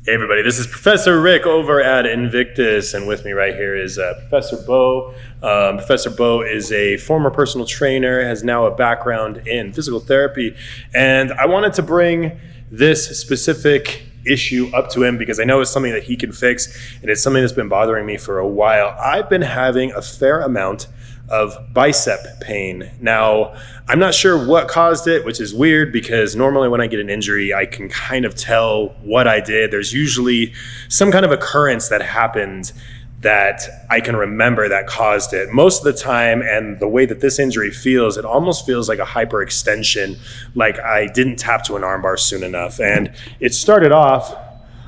Hey everybody, this is Professor Rick over at Invictus, and with me right here is Professor Beau. Professor Beau is a former personal trainer, has now a background in physical therapy, and I wanted to bring this specific issue up to him because I know it's something that he can fix, and it's something that's been bothering me for a while. I've been having a fair amount of bicep pain. Now, I'm not sure what caused it, which is weird because normally when I get an injury, I can kind of tell what I did. There's usually some kind of occurrence that happened that I can remember that caused it. Most of the time, and the way that this injury feels, it almost feels like a hyperextension, like I didn't tap to an armbar soon enough. And it started off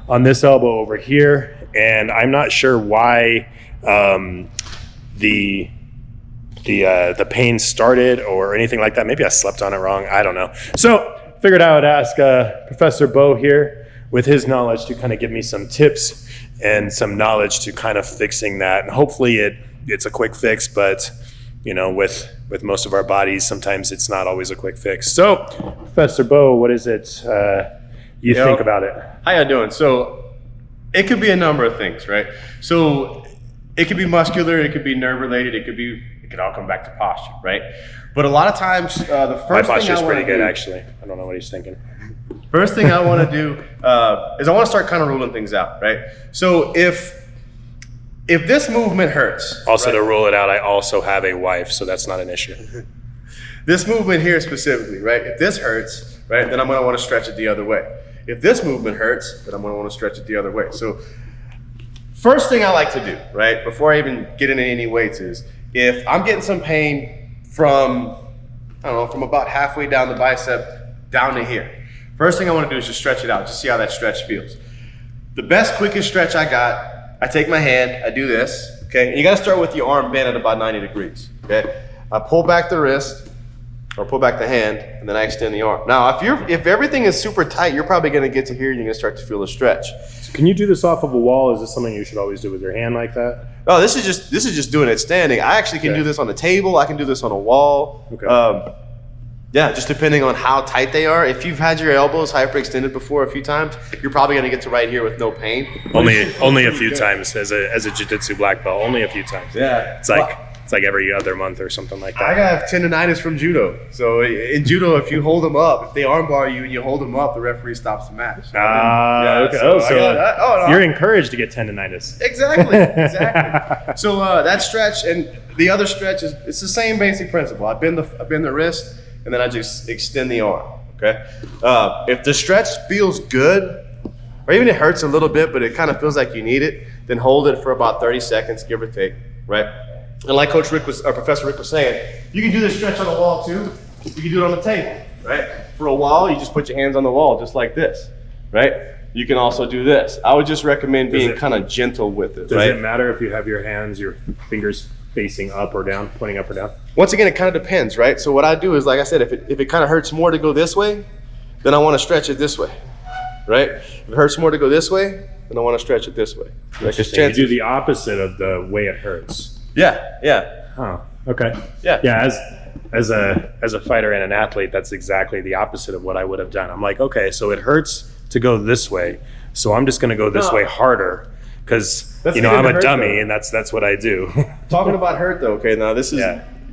on this elbow over here, and I'm not sure why the pain started or anything like that. Maybe I slept on it wrong. I don't know. So figured I would ask Professor Beau here with his knowledge to kind of give me some tips and some knowledge to kind of fixing that. And hopefully it's a quick fix, but you know, with most of our bodies, sometimes it's not always a quick fix. So Professor Beau, what is it you think about it? How you doing? So it could be a number of things, right? So it could be muscular, it could be nerve related, it could all come back to posture, right? But a lot of times, the first My thing posture's pretty good, actually. I don't know what he's thinking. First thing I want to do is I want to start kind of ruling things out, right? So if this movement hurts. Also, right? to rule it out, I also have a wife, so that's not an issue. This movement here specifically, right? If this hurts, right, then I'm going to want to stretch it the other way. If this movement hurts, then I'm going to want to stretch it the other way. So first thing I like to do, right, before I even get into any weights is, if I'm getting some pain from, I don't know, from about halfway down the bicep down to here, first thing I want to do is just stretch it out, just see how that stretch feels. The best, quickest stretch I got, I take my hand, I do this, okay? And you got to start with your arm bent at about 90 degrees, okay? I pull back the wrist, or pull back the hand, and then I extend the arm. Now, if everything is super tight, you're probably going to get to here and you're going to start to feel the stretch. So can you do this off of a wall? Is this something you should always do with your hand like that? Oh, this is just doing it standing. I actually can do this on the table. I can do this on a wall. Okay. Yeah, just depending on how tight they are. If you've had your elbows hyperextended before a few times, you're probably going to get to right here with no pain. Only a few times as a jiu-jitsu black belt. Only a few times. Yeah. It's like every other month or something like that. I got tendonitis from judo. So in judo, if you hold them up, if they armbar you and you hold them up, the referee stops the match. Okay. So you're encouraged to get tendonitis. Exactly. So that stretch and the other stretch it's the same basic principle. I bend the wrist and then I just extend the arm. Okay. If the stretch feels good, or even it hurts a little bit, but it kind of feels like you need it, then hold it for about 30 seconds, give or take. Right. And like Professor Rick was saying, you can do this stretch on the wall too. You can do it on the table, right? For a wall, you just put your hands on the wall just like this, right? You can also do this. I would just recommend being kind of gentle with it, right? Does it matter if you have your fingers facing up or down, pointing up or down? Once again, it kind of depends, right? So what I do is, like I said, if it kind of hurts more to go this way, then I want to stretch it this way, right? If it hurts more to go this way, then I want to stretch it this way. You do the opposite of the way it hurts. Yeah. Oh, okay. Yeah. As a fighter and an athlete, that's exactly the opposite of what I would have done. I'm like, okay, so it hurts to go this way, so I'm just going to go this way harder because I'm a dummy, though. And that's what I do. Talking about hurt though, okay, now this is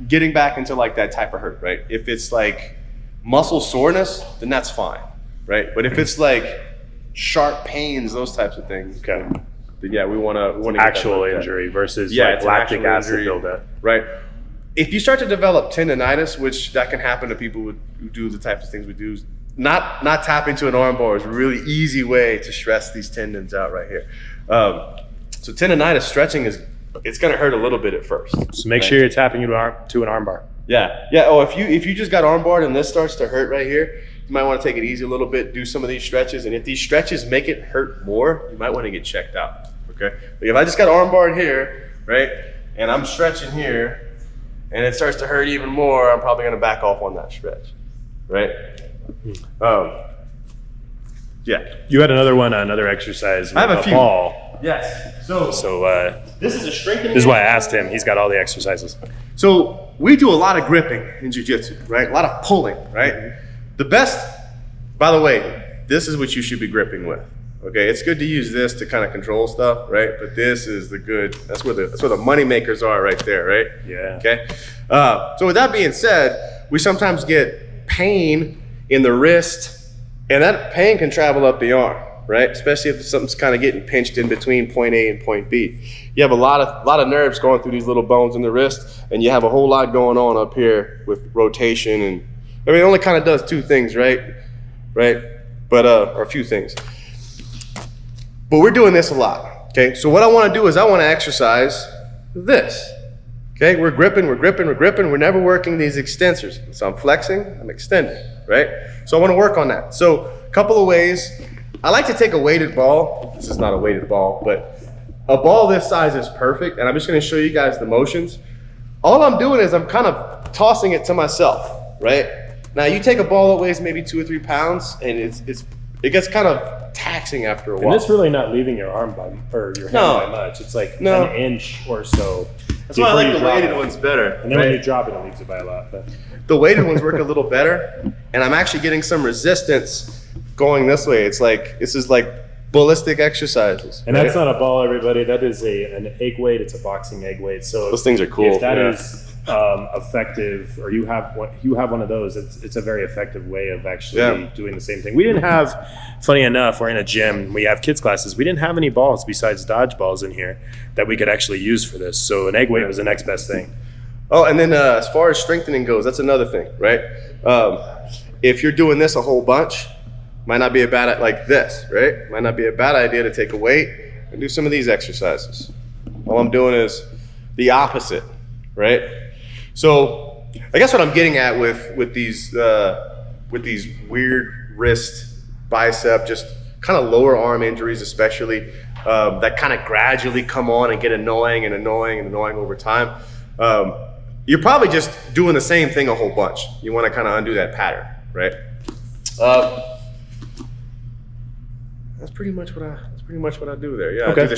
getting back into like that type of hurt, right? If it's like muscle soreness, then that's fine, right? But if it's like sharp pains, those types of things, okay. Then yeah, we want to actual injury versus like lactic acid buildup, right? If you start to develop tendonitis, which that can happen to people who do the types of things we do, not tapping to an armbar is a really easy way to stress these tendons out right here. So tendonitis stretching it's going to hurt a little bit at first. So make sure you're tapping to an armbar. Yeah. Oh, if you just got armbarred and this starts to hurt right here, you might want to take it easy a little bit, do some of these stretches, and if these stretches make it hurt more, you might want to get checked out, okay? But if I just got armbarred here, right, and I'm stretching here, and it starts to hurt even more, I'm probably going to back off on that stretch, right? Yeah. You had another exercise with I have a few. ball. Yes. So this is a strengthening. This is why I asked him. He's got all the exercises. So we do a lot of gripping in jiu-jitsu, right? A lot of pulling, right? The best, by the way, this is what you should be gripping with, Okay, it's good to use this to kind of control stuff, right? But this is that's where the money makers are right there, right? Yeah. Okay. So with that being said, we sometimes get pain in the wrist, and that pain can travel up the arm, right? Especially if something's kind of getting pinched in between point A and point B. You have a lot of nerves going through these little bones in the wrist, and you have a whole lot going on up here with rotation, and I mean, it only kind of does two things, right? Right? But or a few things. But we're doing this a lot, okay? So what I want to do is I want to exercise this, okay? We're gripping, we're never working these extensors. So I'm flexing, I'm extending, right? So I want to work on that. So a couple of ways. I like to take a weighted ball. This is not a weighted ball, but a ball this size is perfect, and I'm just going to show you guys the motions. All I'm doing is I'm kind of tossing it to myself, right? Now you take a ball that weighs maybe 2 or 3 pounds, and it gets kind of taxing after a while. And it's really not leaving your arm or your hand by much. It's like an inch or so. That's why I like the weighted ones better. And then when you drop it, it leaves it by a lot. But the weighted ones work a little better, and I'm actually getting some resistance going this way. It's like, this is like ballistic exercises. And that's not a ball, everybody. That is an egg weight. It's a boxing egg weight. So those things are cool. If that is effective, or you have one of those, it's a very effective way of actually doing the same thing. We didn't have, funny enough, we're in a gym, we have kids classes, we didn't have any balls besides dodgeballs in here that we could actually use for this. So an egg weight was the next best thing. Oh, and then as far as strengthening goes, that's another thing, right? If you're doing this a whole bunch, might not be a bad, like this, right? Might not be a bad idea to take a weight and do some of these exercises. All I'm doing is the opposite, right? So I guess what I'm getting at with these weird wrist, bicep, just kind of lower arm injuries, especially that kind of gradually come on and get annoying over time. You're probably just doing the same thing a whole bunch. You want to kind of undo that pattern, right? That's pretty much what I do there. Yeah, okay. I do the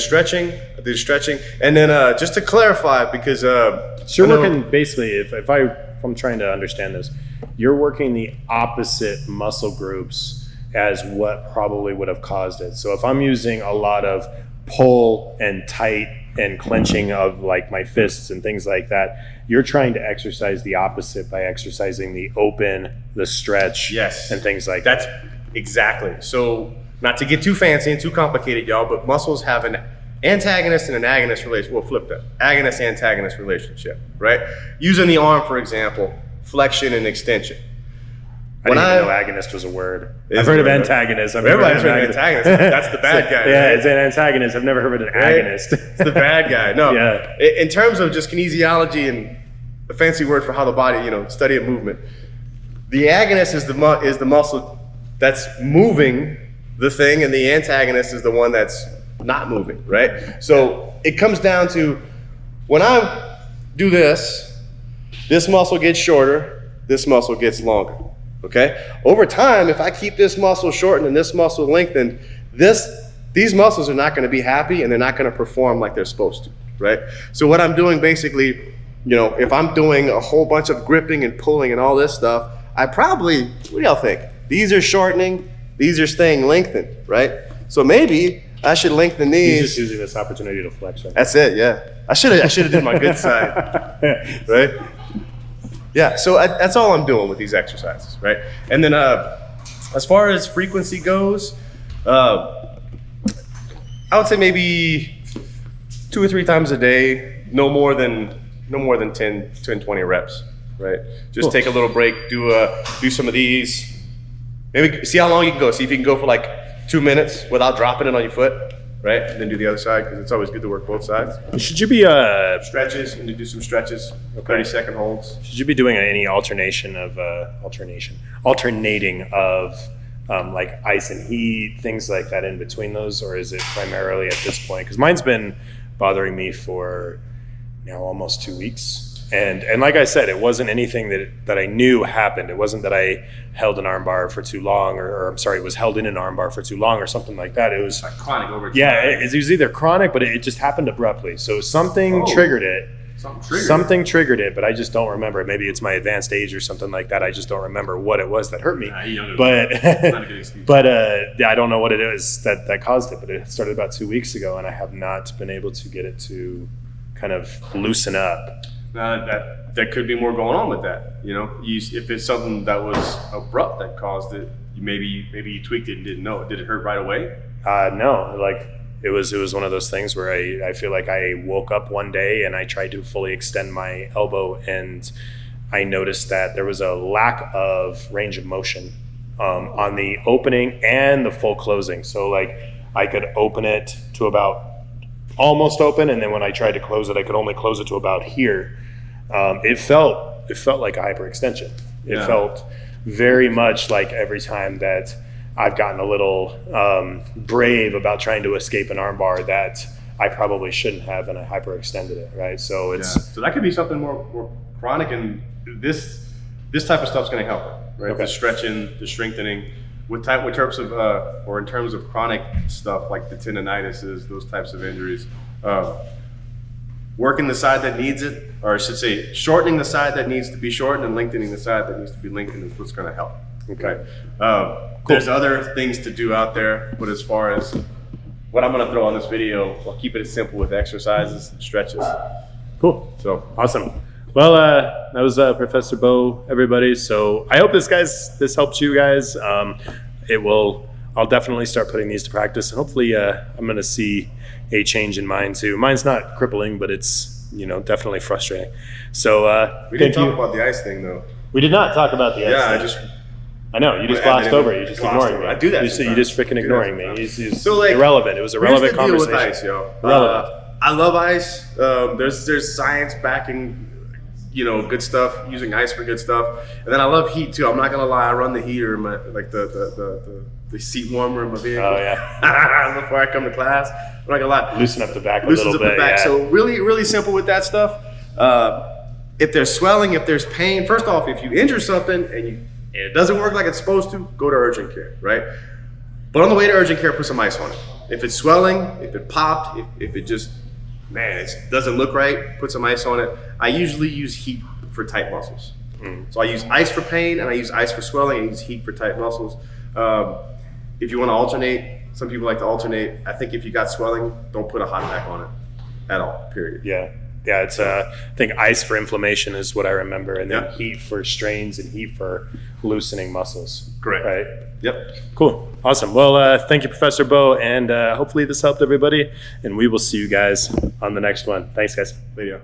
stretching, and then just to clarify, because so you're working basically, if I'm trying to understand this, you're working the opposite muscle groups as what probably would have caused it. So if I'm using a lot of pull and tight and clenching of like my fists and things like that, you're trying to exercise the opposite by exercising the open, the stretch, and things like that. That's exactly. So not to get too fancy and too complicated, y'all, but muscles have an antagonist and an agonist relationship. We'll flip that. Agonist-antagonist relationship, right? Using the arm, for example, flexion and extension. I didn't even know agonist was a word. I've heard of antagonist. Everybody's heard of antagonist. That's the bad guy. Yeah, right? It's an antagonist. I've never heard of an agonist. It's the bad guy. No. Yeah. In terms of just kinesiology and a fancy word for how the body, study of movement, the agonist is the muscle that's moving the thing, and the antagonist is the one that's not moving, right? So it comes down to, when I do this muscle gets shorter, this muscle gets longer, okay? Over time, if I keep this muscle shortened and this muscle lengthened, these muscles are not gonna be happy, and they're not gonna perform like they're supposed to, right? So what I'm doing basically, if I'm doing a whole bunch of gripping and pulling and all this stuff, what do y'all think? These are shortening, these are staying lengthened, right? So maybe I should lengthen these. He's just using this opportunity to flex. Right? That's it, yeah. I should have did my good side, right? Yeah, so that's all I'm doing with these exercises, right? And then as far as frequency goes, I would say maybe 2 or 3 times a day, no more than 10, 20 reps, right? Just cool. Take a little break, do some of these. Maybe see how long you can go. See if you can go for like 2 minutes without dropping it on your foot, right? And then do the other side, because it's always good to work both sides. Should you be stretches? And do some stretches. 30-second holds. Should you be doing any alternating of like ice and heat, things like that in between those, or is it primarily at this point? Because mine's been bothering me for now almost 2 weeks. And like I said, it wasn't anything that I knew happened. It wasn't that I held an arm bar for too long, or I'm sorry, it was held in an arm bar for too long or something like that. It was like chronic over time. Yeah, it was either chronic, but it just happened abruptly. So something triggered it. Something triggered it, but I just don't remember. Maybe it's my advanced age or something like that. I just don't remember what it was that hurt me. But yeah, I don't know what it is that caused it. But it started about 2 weeks ago, and I have not been able to get it to kind of loosen up. That could be more going on with that. You know, if it's something that was abrupt that caused it, maybe you tweaked it and didn't know it. Did it hurt right away? No, like. It was one of those things where I feel like I woke up one day and I tried to fully extend my elbow, and I noticed that there was a lack of range of motion on the opening and the full closing. So like I could open it to about almost open, and then when I tried to close it, I could only close it to about here. It felt like a hyperextension. It felt very much like every time that I've gotten a little brave about trying to escape an armbar that I probably shouldn't have, and I hyperextended it, right? So it's so that could be something more chronic, and this type of stuff's going to help it, right? Okay. The stretching, the strengthening, in terms of chronic stuff like the tendonitis, those types of injuries. Working the side that needs it, or I should say, shortening the side that needs to be shortened and lengthening the side that needs to be lengthened is what's going to help. Okay. Cool. There's other things to do out there, but as far as what I'm going to throw on this video, I'll keep it simple with exercises and stretches. Cool. So awesome. Well, that was Professor Beau, everybody. So I hope this helps you guys. I'll definitely start putting these to practice, and hopefully I'm going to see a change in mine too. Mine's not crippling, but it's definitely frustrating. So we didn't talk about the ice thing though. We did not talk about the ice thing. I know, you just glossed over it. You're just ignoring me. I do that. You just freaking ignoring me. He's so like, irrelevant. It was a relevant conversation. Here's the deal with ice, yo. I love ice. There's science backing, good stuff, using ice for good stuff. And then I love heat too. I'm not gonna lie. I run the heater in my the seat warmer in my vehicle. Oh yeah. Before I come to class, I'm not gonna lie. Loosen up the back a little bit. Yeah. So really simple with that stuff. If there's swelling, if there's pain, first off, if you injure something and it doesn't work like it's supposed to, go to urgent care, right? But on the way to urgent care, put some ice on it. If it's swelling, if it popped, if it just, it doesn't look right, put some ice on it. I usually use heat for tight muscles. So I use ice for pain, and I use ice for swelling, and I use heat for tight muscles. If you want to alternate, some people like to alternate. I think if you got swelling, don't put a hot pack on it at all, period. Yeah, it's I think ice for inflammation is what I remember, and then heat for strains and heat for loosening muscles. Correct. Right? Yep. Cool. Awesome. Well, thank you, Professor Beau, and hopefully this helped everybody, and we will see you guys on the next one. Thanks, guys. Later.